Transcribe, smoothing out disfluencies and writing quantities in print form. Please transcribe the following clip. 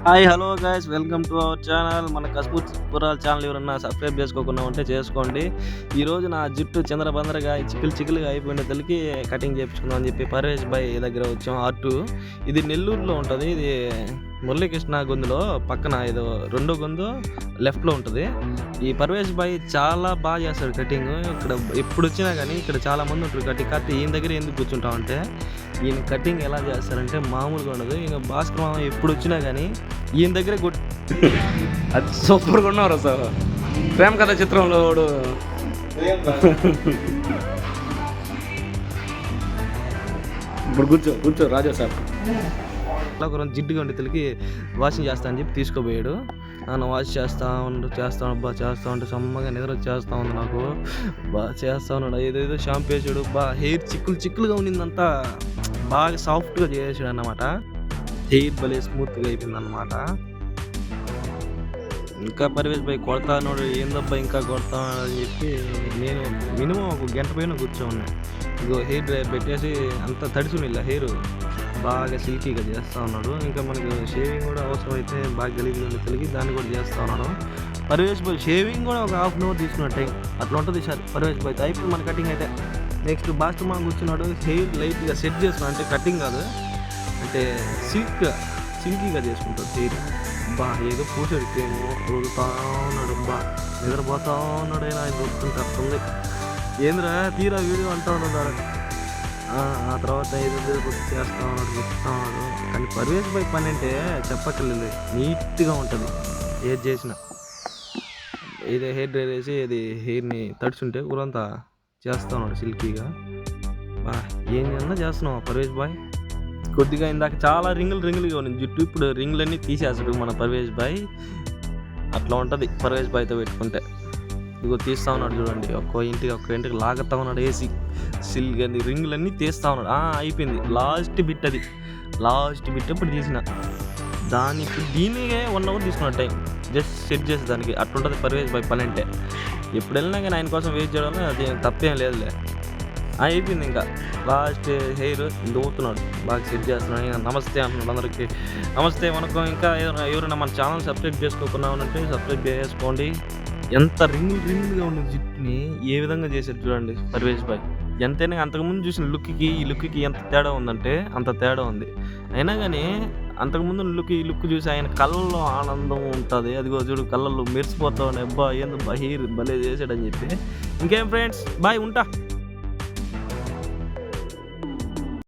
Hi hello guys, welcome to our channel. మన Kasmur పురాల channel ఎవరన్నా subscribe చేసుకోకుండా ఉంటే చేసుకోండి. ఈరోజు నా జుట్టు చంద్రబందరగా చిక్కులుగా అయిపోయిన తల్లికి కటింగ్ చేయించుకుందాం అని చెప్పి పర్వేష్ భాయ్ దగ్గర వచ్చాం. ఆర్టు ఇది నెల్లూరులో ఉంటుంది. ఇది మురళీకృష్ణ గొంతులో పక్కన ఏదో రెండో గొంతు లెఫ్ట్లో ఉంటుంది. ఈ పర్వేష్ భాయ్ చాలా బాగా చేస్తాడు కటింగ్. ఇక్కడ ఎప్పుడు వచ్చినా కానీ ఇక్కడ చాలా మంది ఉంటారు కటింగ్. కాకపోతే ఈయన దగ్గర ఎందుకు కూర్చుంటామంటే ఈయన కటింగ్ ఎలా చేస్తారంటే మామూలుగా ఉండదు. ఇంకా భాస్కర్ మామ ఎప్పుడు వచ్చినా కానీ ఈయన దగ్గరే అది సూపర్గా ఉన్నారు సార్. ప్రేమ కథ చిత్రంలో ఇప్పుడు కూర్చో రాజా సార్. అలా ఒక జిడ్డుగా ఉండే తెలికి వాషింగ్ చేస్తా అని చెప్పి తీసుకోపోయాడు. నన్ను వాష్ చేస్తా ఉంటే సమ్మగా నిద్ర చేస్తూ ఉంది. నాకు చేస్తా ఉన్నాడు. ఏదేదో షాంపూ వేసాడు. హెయిర్ చిక్కులుగా ఉండిందంతా బాగా సాఫ్ట్గా చేసాడు అన్నమాట. హెయిర్ భలే స్మూత్గా అయిపోయింది అన్నమాట. ఇంకా పర్వేష్ భాయ్ కొడతాడు, ఏందబ్బా ఇంకా కొడతా అని చెప్పి నేను మినిమం ఒక గంట పైన కూర్చోన్నాను. ఇగో హెయిర్ డ్రైయర్ పెట్టేసి అంత తడిసునిಲ್ಲ హెయిర్ బాగా సిల్కీగా చేస్తూ ఉన్నాడు. ఇంకా మనకు షేవింగ్ కూడా అవసరం అయితే బాగా గలీజ్గా కలిగి దాన్ని కూడా చేస్తూ ఉన్నాడు పర్వేష్ భాయ్. షేవింగ్ కూడా ఒక హాఫ్ అన్ అవర్ తీసుకున్న టైం అట్లా ఉంటుంది సార్ పర్వేష్ భాయ్. అయిపోయి మన కటింగ్ అయితే నెక్స్ట్ భాస్కర్ మామ కూర్చున్నాడు. హెయిర్ లైట్గా సెట్ చేసుకున్నాడు, అంటే కటింగ్ కాదు, అంటే సిల్కీగా చేసుకుంటాడు హెయిర్. ఏదో పూసాడు క్రీము వదులుతా ఉన్నాడు. నిద్రపోతా ఉన్నాడు. అయినా ఆయన చూస్తుంటే అర్థంది ఏంద్రా తీరా వీడియో అంటూ ఉన్నాడు. ఆ తర్వాత ఏదో చేస్తూ ఉన్నాడు, చెప్తా ఉన్నాడు. కానీ పర్వేష్ భాయ్ పని అంటే చెప్పక్కర్లేదు, నీట్గా ఉంటుంది. ఏది చేసినా ఇదే హెయిర్ డ్రైర్ వేసి ఇది హెయిర్ని తడుచుంటే ఊరంతా చేస్తూ ఉన్నాడు సిల్కీగా. ఏం చేస్తున్నావు పర్వేష్ భాయ్? కొద్దిగా ఇందాక చాలా రింగులుగా ఉంది జుట్టు, ఇప్పుడు రింగులన్నీ తీసేస్తాడు మన పర్వేష్ భాయ్. అట్లా ఉంటుంది పర్వేష్ భాయ్తో పెట్టుకుంటే. ఇదిగో తీస్తూ ఉన్నాడు చూడండి, ఒక్క ఇంటికి లాగుతా ఉన్నాడు. వేసి సిల్గని రింగులన్నీ తీస్తూ ఉన్నాడు. అయిపోయింది లాస్ట్ బిట్. అది లాస్ట్ బిట్ ఇప్పుడు తీసిన దానికి దీనికే 1 అవర్ తీసుకున్న టైం జస్ట్ సెట్ చేసే దానికి. అట్లుంటుంది పర్వేష్ భాయ్ పని అంటే. ఎప్పుడు వెళ్ళినా కానీ ఆయన కోసం వెయిట్ చేయడం అది తప్పేం లేదులే. అయిపోయింది. ఇంకా లాస్ట్ హెయిర్ దూతున్నాడు, బాగా సెట్ చేస్తున్నాడు. నమస్తే అంటున్నాడు అందరికీ. నమస్తే వనకం. ఇంకా ఎవరైనా మన ఛానల్ సబ్స్క్రైబ్ చేసుకోకుండా ఉంటే సబ్స్క్రైబ్ చేసుకోండి. ఎంత రింగులుగా ఉన్న జుట్టుని ఏ విధంగా చేశారు చూడండి పర్వేష్ భాయ్. ఎంతైనా అంతకుముందు చూసిన లుక్కి ఈ లుక్కి ఎంత తేడా ఉందంటే అంత తేడా ఉంది. అయినా కానీ అంతకుముందు ఈ లుక్ చూసి ఆయన కళ్ళల్లో ఆనందం ఉంటుంది. అదిగో చూడు కళ్ళల్లో మెరిసిపోతా ఉన్నాయి. అబ్బా ఏందో హెయిర్ భలే చేశాడని చెప్పి. ఇంకేం ఫ్రెండ్స్, బాయ్, ఉంటా.